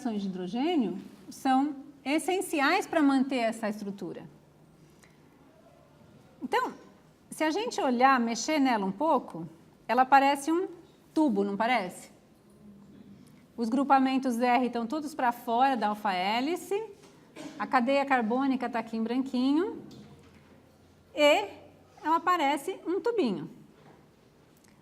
ligações de hidrogênio são essenciais para manter essa estrutura. Então, se a gente olhar, mexer nela um pouco, ela parece um tubo, não parece? Os grupamentos R estão todos para fora da alfa-hélice, a cadeia carbônica está aqui em branquinho e ela parece um tubinho.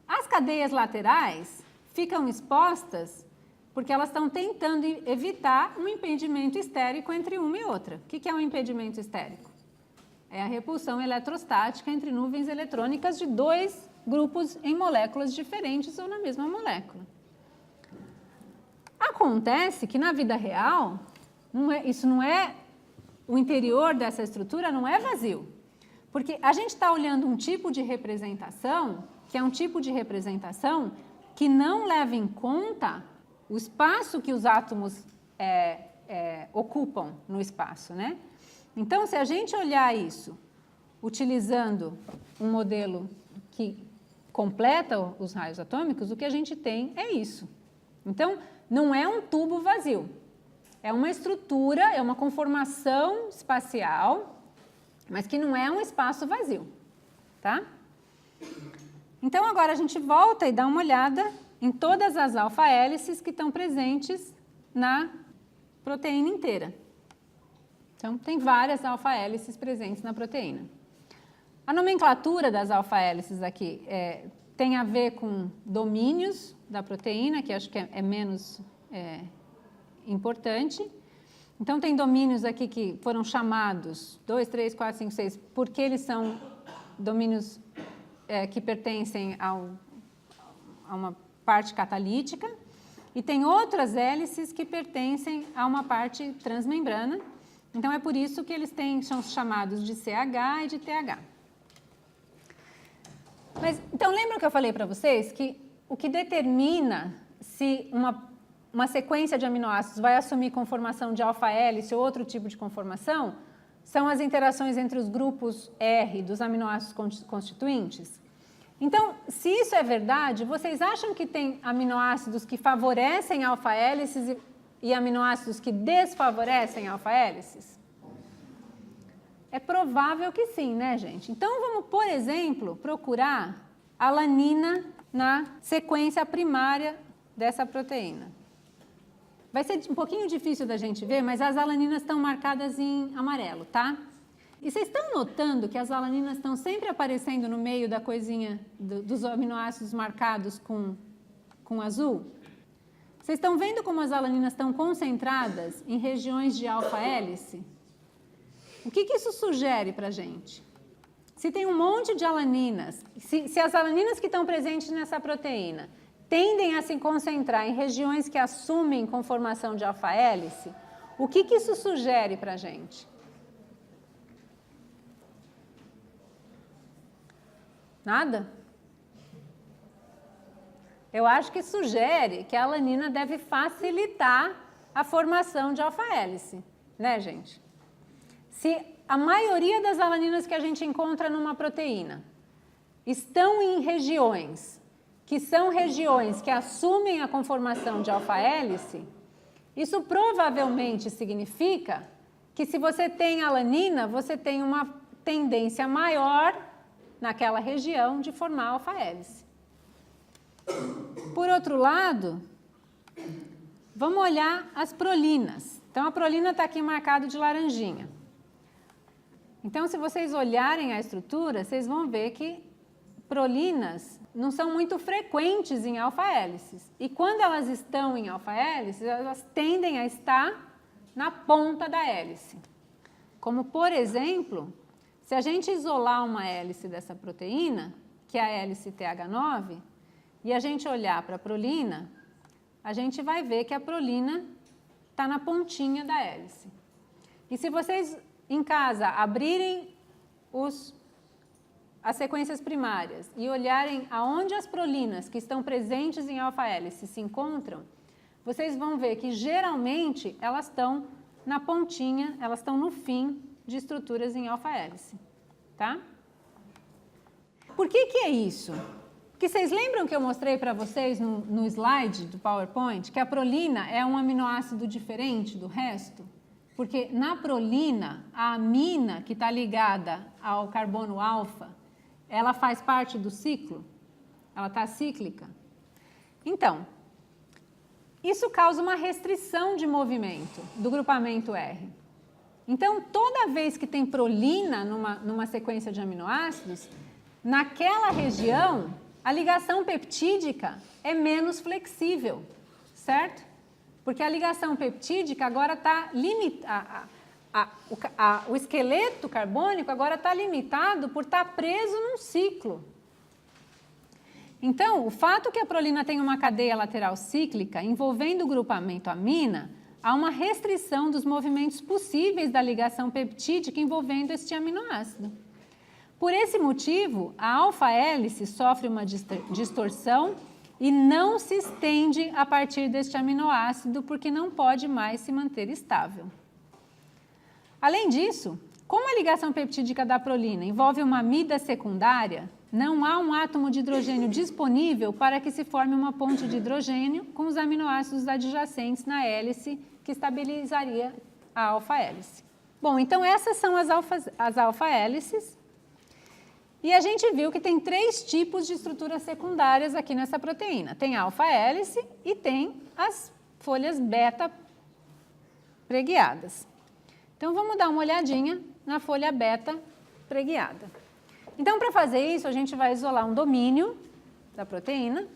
As cadeias laterais ficam expostas porque elas estão tentando evitar um impedimento estérico entre uma e outra. O que é um impedimento estérico? É a repulsão eletrostática entre nuvens eletrônicas de dois grupos em moléculas diferentes ou na mesma molécula. Acontece que na vida real, o interior dessa estrutura não é vazio, porque a gente está olhando um tipo de representação, que é um tipo de representação que não leva em conta o espaço que os átomos ocupam no espaço, né? Então, se a gente olhar isso utilizando um modelo que completa os raios atômicos, o que a gente tem é isso. Então, não é um tubo vazio, é uma estrutura, é uma conformação espacial, mas que não é um espaço vazio, tá? Então, agora a gente volta e dá uma olhada em todas as alfa-hélices que estão presentes na proteína inteira. Então, tem várias alfa-hélices presentes na proteína. A nomenclatura das alfa-hélices aqui tem a ver com domínios da proteína, que acho que é menos importante. Então, tem domínios aqui que foram chamados 2, 3, 4, 5, 6, porque eles são domínios que pertencem a uma parte catalítica, e tem outras hélices que pertencem a uma parte transmembrana. Então, é por isso que eles são chamados de CH e de TH. Mas, então, lembra que eu falei para vocês que o que determina se uma sequência de aminoácidos vai assumir conformação de alfa-hélice ou outro tipo de conformação são as interações entre os grupos R dos aminoácidos constituintes? Então, se isso é verdade, vocês acham que tem aminoácidos que favorecem alfa-hélices e aminoácidos que desfavorecem alfa-hélices? É provável que sim, né, gente? Então, vamos, por exemplo, procurar alanina na sequência primária dessa proteína. Vai ser um pouquinho difícil da gente ver, mas as alaninas estão marcadas em amarelo, tá? E vocês estão notando que as alaninas estão sempre aparecendo no meio da coisinha dos aminoácidos marcados com azul? Vocês estão vendo como as alaninas estão concentradas em regiões de alfa-hélice? O que isso sugere para a gente? Se tem um monte de alaninas, se as alaninas que estão presentes nessa proteína tendem a se concentrar em regiões que assumem conformação de alfa-hélice, o que isso sugere para a gente? Nada? Eu acho que sugere que a alanina deve facilitar a formação de alfa-hélice, né, gente? Se a maioria das alaninas que a gente encontra numa proteína estão em regiões que são regiões que assumem a conformação de alfa-hélice, isso provavelmente significa que se você tem alanina, você tem uma tendência maior naquela região de formar alfa-hélice. Por outro lado, vamos olhar as prolinas. Então, a prolina está aqui marcado de laranjinha. Então, se vocês olharem a estrutura, vocês vão ver que prolinas não são muito frequentes em alfa-hélices. E quando elas estão em alfa-hélices, elas tendem a estar na ponta da hélice. Como, por exemplo, se a gente isolar uma hélice dessa proteína, que é a hélice TH9, e a gente olhar para a prolina, a gente vai ver que a prolina está na pontinha da hélice. E se vocês, em casa, abrirem as sequências primárias e olharem aonde as prolinas que estão presentes em alfa-hélice se encontram, vocês vão ver que, geralmente, elas estão na pontinha, elas estão no fim de estruturas em alfa-hélice, tá? Por que é isso? Porque vocês lembram que eu mostrei para vocês no slide do PowerPoint que a prolina é um aminoácido diferente do resto? Porque na prolina, a amina que está ligada ao carbono alfa, ela faz parte do ciclo? Ela está cíclica? Então, isso causa uma restrição de movimento do grupamento R. Então, toda vez que tem prolina numa sequência de aminoácidos, naquela região, a ligação peptídica é menos flexível, certo? Porque a ligação peptídica agora está limitada, o esqueleto carbônico agora está limitado por estar preso num ciclo. Então, o fato que a prolina tem uma cadeia lateral cíclica envolvendo o grupamento amina, há uma restrição dos movimentos possíveis da ligação peptídica envolvendo este aminoácido. Por esse motivo, a alfa-hélice sofre uma distorção e não se estende a partir deste aminoácido porque não pode mais se manter estável. Além disso, como a ligação peptídica da prolina envolve uma amida secundária, não há um átomo de hidrogênio disponível para que se forme uma ponte de hidrogênio com os aminoácidos adjacentes na hélice que estabilizaria a alfa-hélice. Bom, então essas são as alfa-hélices. E a gente viu que tem 3 tipos de estruturas secundárias aqui nessa proteína. Tem a alfa-hélice e tem as folhas beta preguiadas. Então, vamos dar uma olhadinha na folha beta preguiada. Então, para fazer isso, a gente vai isolar um domínio da proteína,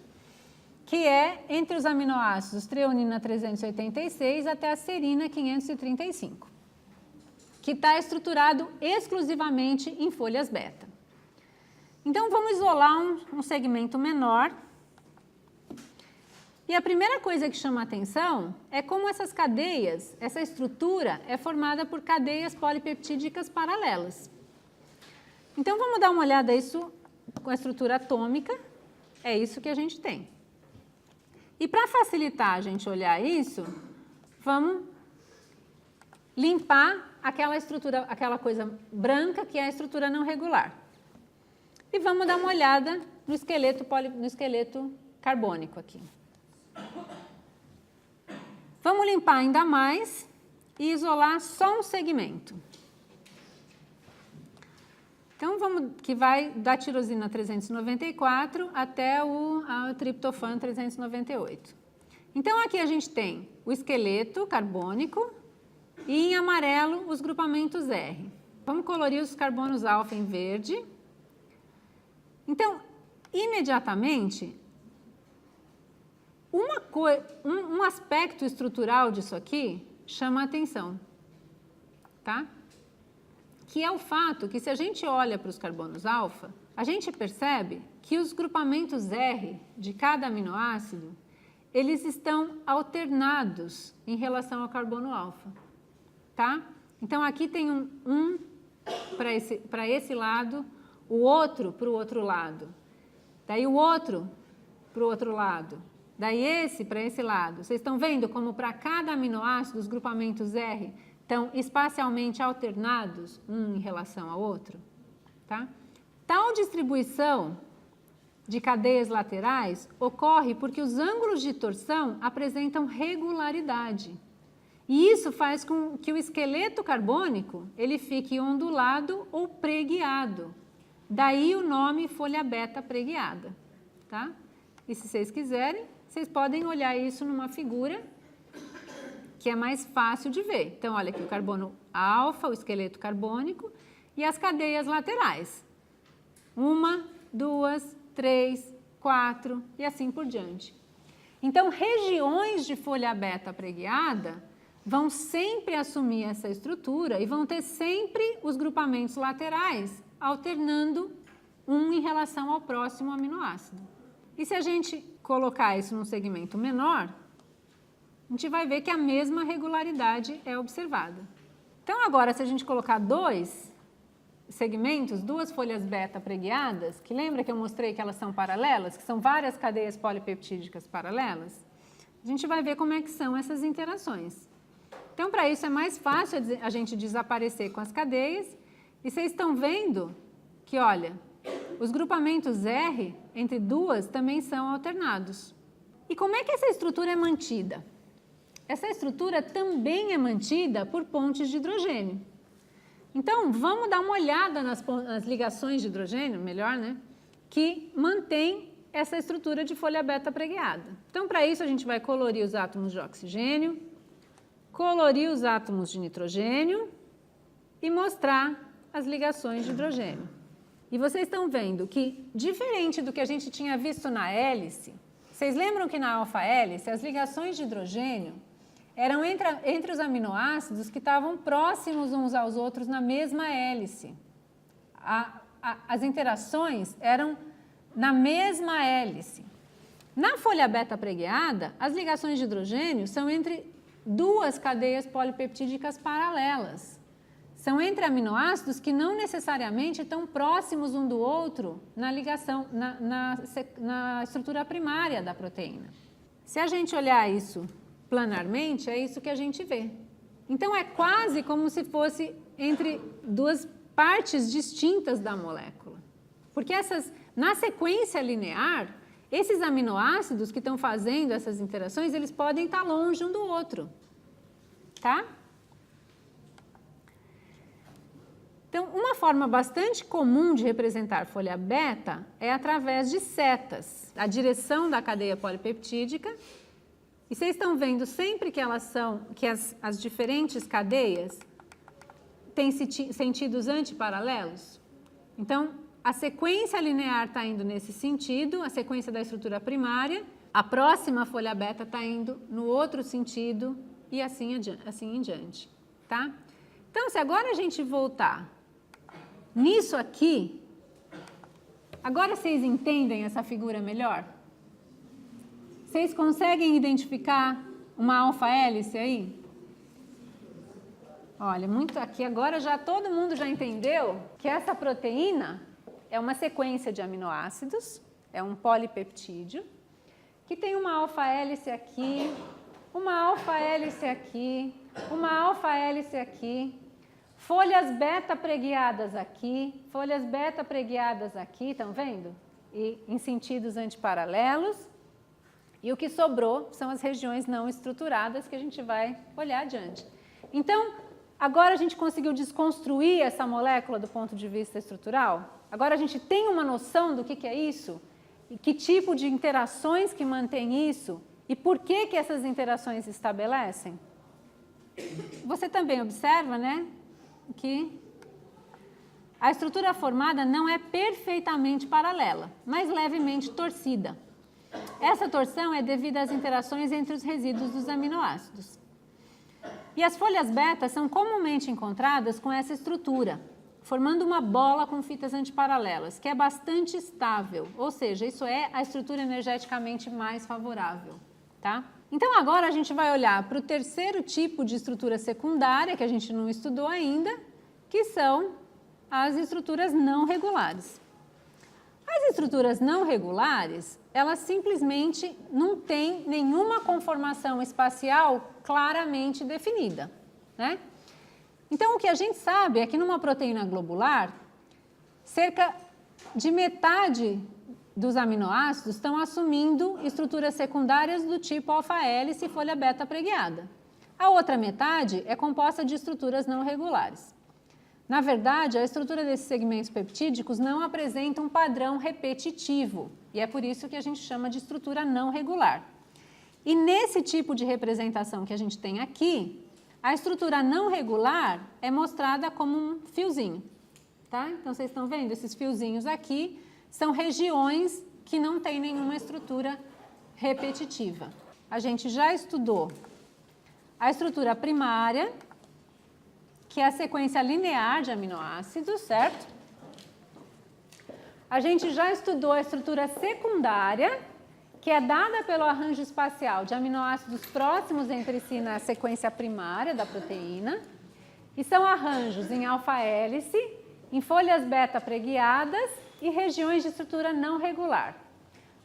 que é entre os aminoácidos treonina 386 até a serina 535, que está estruturado exclusivamente em folhas beta. Então, vamos isolar um segmento menor. E a primeira coisa que chama a atenção é como essas cadeias, essa estrutura é formada por cadeias polipeptídicas paralelas. Então, vamos dar uma olhada isso com a estrutura atômica. É isso que a gente tem. E para facilitar a gente olhar isso, vamos limpar aquela estrutura, aquela coisa branca que é a estrutura não regular. E vamos dar uma olhada no esqueleto carbônico aqui. Vamos limpar ainda mais e isolar só um segmento. Então, que vai da tirosina 394 até a triptofano 398. Então, aqui a gente tem o esqueleto carbônico e em amarelo os grupamentos R. Vamos colorir os carbonos alfa em verde. Então, imediatamente, um aspecto estrutural disso aqui chama a atenção, tá? Que é o fato que se a gente olha para os carbonos alfa, a gente percebe que os grupamentos R de cada aminoácido, eles estão alternados em relação ao carbono alfa, tá? Então, aqui tem um para esse lado, o outro para o outro lado, daí o outro para o outro lado, daí esse para esse lado. Vocês estão vendo como para cada aminoácido os grupamentos R estão espacialmente alternados um em relação ao outro? Tá? Tal distribuição de cadeias laterais ocorre porque os ângulos de torção apresentam regularidade. E isso faz com que o esqueleto carbônico ele fique ondulado ou preguiado. Daí o nome folha beta preguiada. Tá? E se vocês quiserem, vocês podem olhar isso numa figura que é mais fácil de ver. Então, olha aqui o carbono alfa, o esqueleto carbônico e as cadeias laterais. 1, 2, 3, 4 e assim por diante. Então, regiões de folha beta preguiada vão sempre assumir essa estrutura e vão ter sempre os grupamentos laterais alternando um em relação ao próximo aminoácido. E se a gente colocar isso num segmento menor, a gente vai ver que a mesma regularidade é observada. Então, agora, se a gente colocar 2 segmentos, 2 folhas beta preguiadas, que lembra que eu mostrei que elas são paralelas, que são várias cadeias polipeptídicas paralelas, a gente vai ver como é que são essas interações. Então, para isso é mais fácil a gente desaparecer com as cadeias. E vocês estão vendo que, olha, Os grupamentos R entre duas também são alternados. E como é que essa estrutura é mantida? Essa estrutura também é mantida por pontes de hidrogênio. Então, vamos dar uma olhada nas ligações de hidrogênio, melhor, né? Que mantém essa estrutura de folha beta preguiada. Então, para isso, a gente vai colorir os átomos de oxigênio, colorir os átomos de nitrogênio e mostrar as ligações de hidrogênio. E vocês estão vendo que, diferente do que a gente tinha visto na hélice, vocês lembram que na alfa-hélice as ligações de hidrogênio eram entre os aminoácidos que estavam próximos uns aos outros na mesma hélice. As interações eram na mesma hélice. Na folha beta preguiada, as ligações de hidrogênio são entre duas cadeias polipeptídicas paralelas. São entre aminoácidos que não necessariamente estão próximos um do outro na ligação, na estrutura primária da proteína. Se a gente olhar isso planarmente, é isso que a gente vê. Então, é quase como se fosse entre duas partes distintas da molécula. Porque na sequência linear, esses aminoácidos que estão fazendo essas interações, eles podem estar longe um do outro. Tá? Então, uma forma bastante comum de representar folha beta é através de setas, a direção da cadeia polipeptídica. E vocês estão vendo sempre que as diferentes cadeias têm sentidos antiparalelos? Então, a sequência linear está indo nesse sentido, a sequência da estrutura primária, a próxima folha beta está indo no outro sentido e assim em diante, tá? Então, se agora a gente voltar nisso aqui, agora vocês entendem essa figura melhor? Vocês conseguem identificar uma alfa-hélice aí? Olha, muito aqui agora todo mundo já entendeu que essa proteína é uma sequência de aminoácidos, é um polipeptídeo, que tem uma alfa-hélice aqui, uma alfa-hélice aqui, uma alfa-hélice aqui, folhas beta preguiadas aqui, folhas beta preguiadas aqui, estão vendo? E em sentidos antiparalelos. E o que sobrou são as regiões não estruturadas que a gente vai olhar adiante. Então, agora a gente conseguiu desconstruir essa molécula do ponto de vista estrutural? Agora a gente tem uma noção do que é isso? E que tipo de interações que mantém isso? E por que essas interações se estabelecem? Você também observa, né, que a estrutura formada não é perfeitamente paralela, mas levemente torcida. Essa torção é devida às interações entre os resíduos dos aminoácidos. E as folhas beta são comumente encontradas com essa estrutura, formando uma bola com fitas antiparalelas, que é bastante estável, ou seja, isso é a estrutura energeticamente mais favorável, tá? Então, agora a gente vai olhar para o terceiro tipo de estrutura secundária, que a gente não estudou ainda, que são as estruturas não regulares. As estruturas não regulares, elas simplesmente não têm nenhuma conformação espacial claramente definida, né? Então, o que a gente sabe é que numa proteína globular, cerca de metade dos aminoácidos estão assumindo estruturas secundárias do tipo alfa-hélice e folha beta preguiada. A outra metade é composta de estruturas não regulares. Na verdade, a estrutura desses segmentos peptídicos não apresenta um padrão repetitivo, e é por isso que a gente chama de estrutura não regular. E nesse tipo de representação que a gente tem aqui, a estrutura não regular é mostrada como um fiozinho, tá? Então, vocês estão vendo? Esses fiozinhos aqui são regiões que não têm nenhuma estrutura repetitiva. A gente já estudou a estrutura primária, que é a sequência linear de aminoácidos, certo? A gente já estudou a estrutura secundária, que é dada pelo arranjo espacial de aminoácidos próximos entre si na sequência primária da proteína, e são arranjos em alfa-hélice, em folhas beta preguiadas e regiões de estrutura não regular.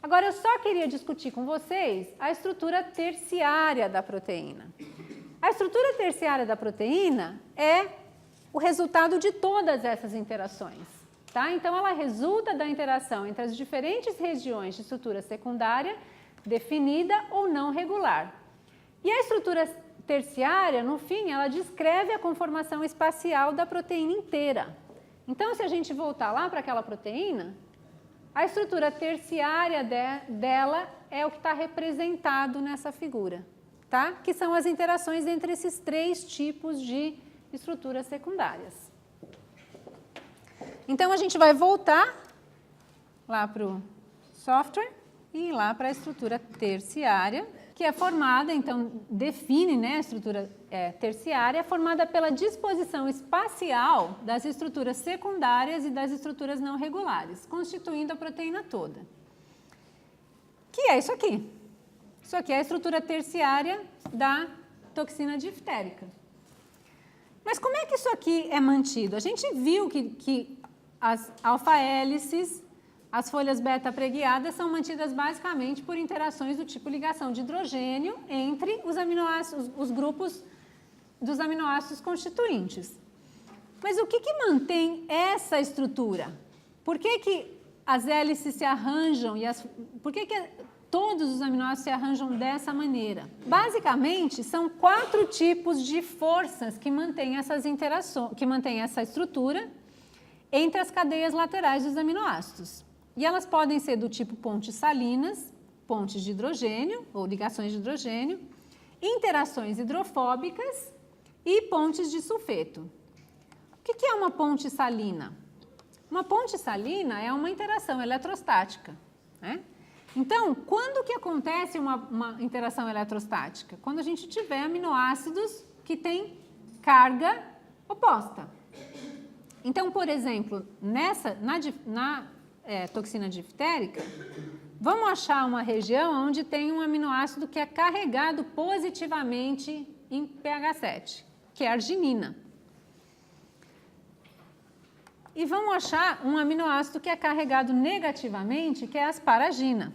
Agora, eu só queria discutir com vocês a estrutura terciária da proteína. A estrutura terciária da proteína é o resultado de todas essas interações, Tá? Então, ela resulta da interação entre as diferentes regiões de estrutura secundária definida ou não regular. E a estrutura terciária, no fim, ela descreve a conformação espacial da proteína inteira. Então, se a gente voltar lá para aquela proteína, a estrutura terciária dela é o que está representado nessa figura, tá? Que são as interações entre esses 3 tipos de estruturas secundárias. Então, a gente vai voltar lá para o software e ir lá para a estrutura terciária, que é formada, então, define, né, a estrutura terciária, formada pela disposição espacial das estruturas secundárias e das estruturas não regulares, constituindo a proteína toda. Que é isso aqui. Isso aqui é a estrutura terciária da toxina diftérica. Mas como é que isso aqui é mantido? A gente viu que as alfa-hélices, as folhas beta-preguiadas são mantidas basicamente por interações do tipo ligação de hidrogênio entre os aminoácidos, os grupos dos aminoácidos constituintes. Mas o que mantém essa estrutura? Por que as hélices se arranjam e por que todos os aminoácidos se arranjam dessa maneira? Basicamente, são 4 tipos de forças que mantêm essas interações, que mantêm essa estrutura entre as cadeias laterais dos aminoácidos. E elas podem ser do tipo pontes salinas, pontes de hidrogênio ou ligações de hidrogênio, interações hidrofóbicas e pontes de sulfeto. O que é uma ponte salina? Uma ponte salina é uma interação eletrostática, né? Então, quando que acontece uma interação eletrostática? Quando a gente tiver aminoácidos que têm carga oposta. Então, por exemplo, na toxina diftérica, vamos achar uma região onde tem um aminoácido que é carregado positivamente em pH 7, que é a arginina. E vamos achar um aminoácido que é carregado negativamente, que é a asparagina.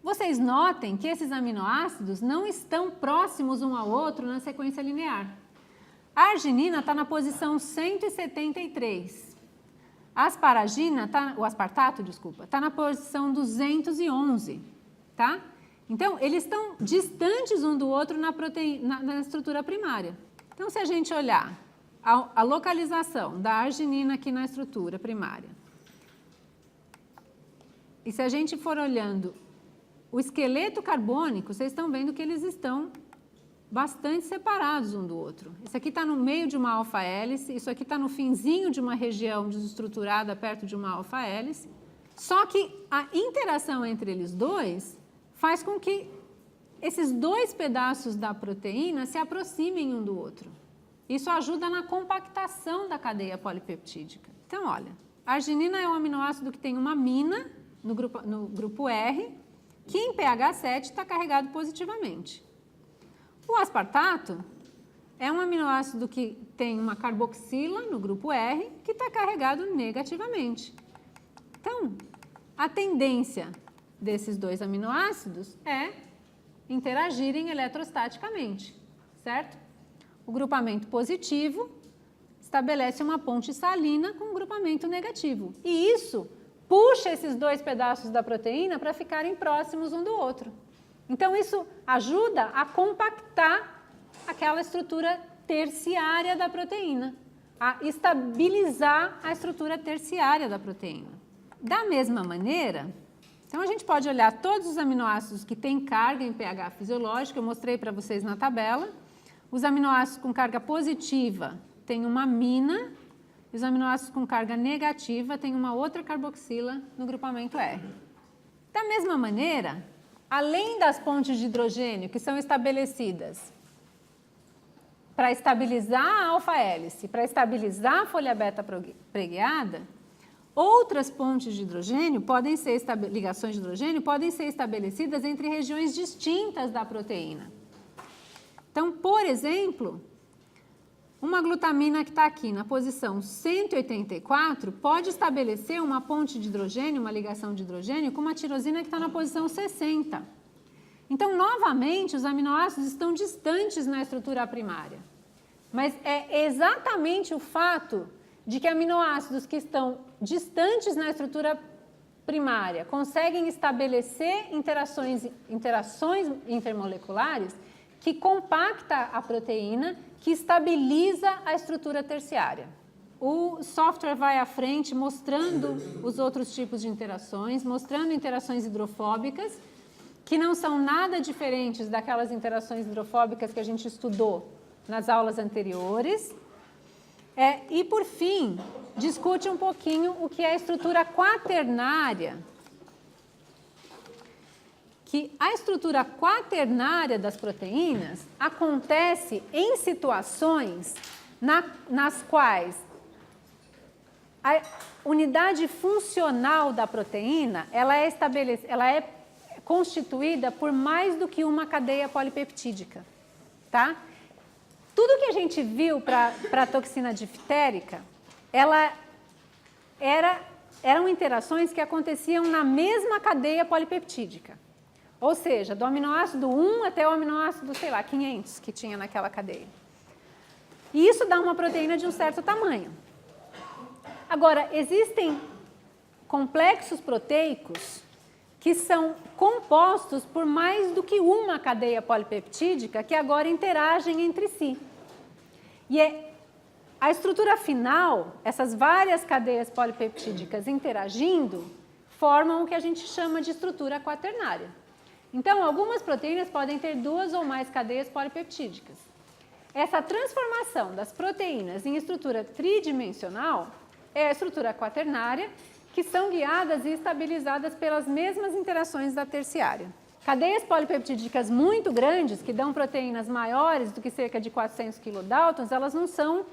Vocês notem que esses aminoácidos não estão próximos um ao outro na sequência linear. A arginina está na posição 173. A asparagina, o aspartato, desculpa, está na posição 211, tá? Então, eles estão distantes um do outro na estrutura primária. Então, se a gente olhar a localização da arginina aqui na estrutura primária, e se a gente for olhando o esqueleto carbônico, vocês estão vendo que eles estão bastante separados um do outro. Isso aqui está no meio de uma alfa-hélice, isso aqui está no finzinho de uma região desestruturada perto de uma alfa-hélice. Só que a interação entre eles dois faz com que esses 2 pedaços da proteína se aproximem um do outro. Isso ajuda na compactação da cadeia polipeptídica. Então, olha, a arginina é um aminoácido que tem uma amina no grupo R, que em pH 7 está carregado positivamente. O aspartato é um aminoácido que tem uma carboxila no grupo R, que está carregado negativamente. Então, a tendência desses 2 aminoácidos é interagirem eletrostaticamente, certo? O grupamento positivo estabelece uma ponte salina com um grupamento negativo. E isso puxa esses 2 pedaços da proteína para ficarem próximos um do outro. Então, isso ajuda a compactar aquela estrutura terciária da proteína, a estabilizar a estrutura terciária da proteína. Da mesma maneira, então a gente pode olhar todos os aminoácidos que têm carga em pH fisiológico, eu mostrei para vocês na tabela. Os aminoácidos com carga positiva têm uma amina, e os aminoácidos com carga negativa têm uma outra carboxila no grupamento R. Da mesma maneira, além das pontes de hidrogênio que são estabelecidas para estabilizar a alfa-hélice, para estabilizar a folha beta-preguiada, outras pontes de hidrogênio podem ser, ligações de hidrogênio podem ser estabelecidas entre regiões distintas da proteína. Então, por exemplo, uma glutamina que está aqui na posição 184 pode estabelecer uma ponte de hidrogênio, uma ligação de hidrogênio, com uma tirosina que está na posição 60. Então, novamente, os aminoácidos estão distantes na estrutura primária. Mas é exatamente o fato de que aminoácidos que estão distantes na estrutura primária conseguem estabelecer interações intermoleculares que compacta a proteína, que estabiliza a estrutura terciária. O software vai à frente mostrando os outros tipos de interações, mostrando interações hidrofóbicas, que não são nada diferentes daquelas interações hidrofóbicas que a gente estudou nas aulas anteriores. E, por fim, discute um pouquinho o que é a estrutura quaternária. Que a estrutura quaternária das proteínas acontece em situações nas quais a unidade funcional da proteína ela é constituída por mais do que uma cadeia polipeptídica, tá? Tudo que a gente viu para a toxina diftérica, eram interações que aconteciam na mesma cadeia polipeptídica. Ou seja, do aminoácido 1 até o aminoácido, sei lá, 500 que tinha naquela cadeia. E isso dá uma proteína de um certo tamanho. Agora, existem complexos proteicos que são compostos por mais do que uma cadeia polipeptídica que agora interagem entre si. E a estrutura final, essas várias cadeias polipeptídicas interagindo, formam o que a gente chama de estrutura quaternária. Então, algumas proteínas podem ter 2 ou mais cadeias polipeptídicas. Essa transformação das proteínas em estrutura tridimensional é a estrutura quaternária, que são guiadas e estabilizadas pelas mesmas interações da terciária. Cadeias polipeptídicas muito grandes, que dão proteínas maiores do que cerca de 400 kilodaltons, elas não são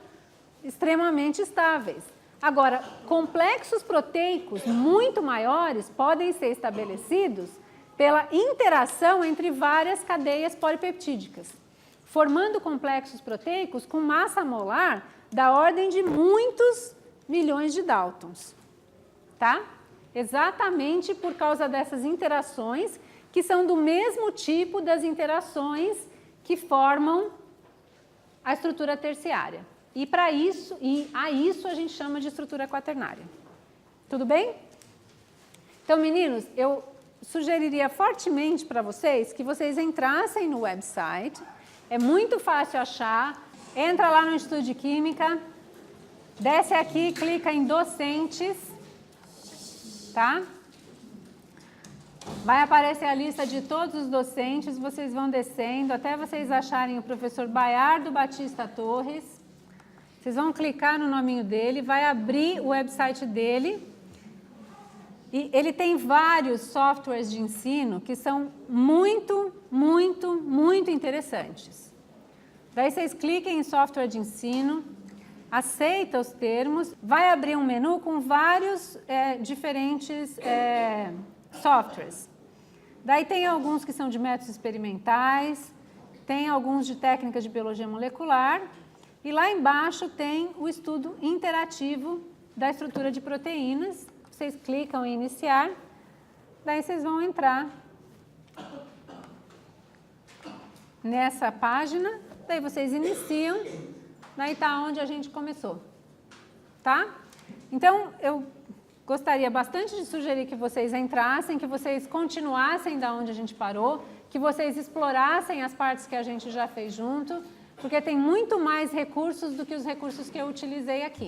extremamente estáveis. Agora, complexos proteicos muito maiores podem ser estabelecidos pela interação entre várias cadeias polipeptídicas, formando complexos proteicos com massa molar da ordem de muitos milhões de Daltons, tá? Exatamente por causa dessas interações que são do mesmo tipo das interações que formam a estrutura terciária. E a isso a gente chama de estrutura quaternária. Tudo bem? Então, meninos, eu sugeriria fortemente para vocês que vocês entrassem no website. É muito fácil achar. Entra lá no Instituto de Química, desce aqui, clica em docentes, tá? Vai aparecer a lista de todos os docentes, vocês vão descendo até vocês acharem o professor Baiardo Batista Torres. Vocês vão clicar no nominho dele, vai abrir o website dele. E ele tem vários softwares de ensino que são muito, muito, muito interessantes. Daí vocês cliquem em software de ensino, aceita os termos, vai abrir um menu com vários diferentes softwares. Daí tem alguns que são de métodos experimentais, tem alguns de técnicas de biologia molecular, e lá embaixo tem o estudo interativo da estrutura de proteínas. Vocês clicam em iniciar, daí vocês vão entrar nessa página, daí vocês iniciam, daí está onde a gente começou, tá? Então, eu gostaria bastante de sugerir que vocês entrassem, que vocês continuassem da onde a gente parou, que vocês explorassem as partes que a gente já fez junto, porque tem muito mais recursos do que os recursos que eu utilizei aqui.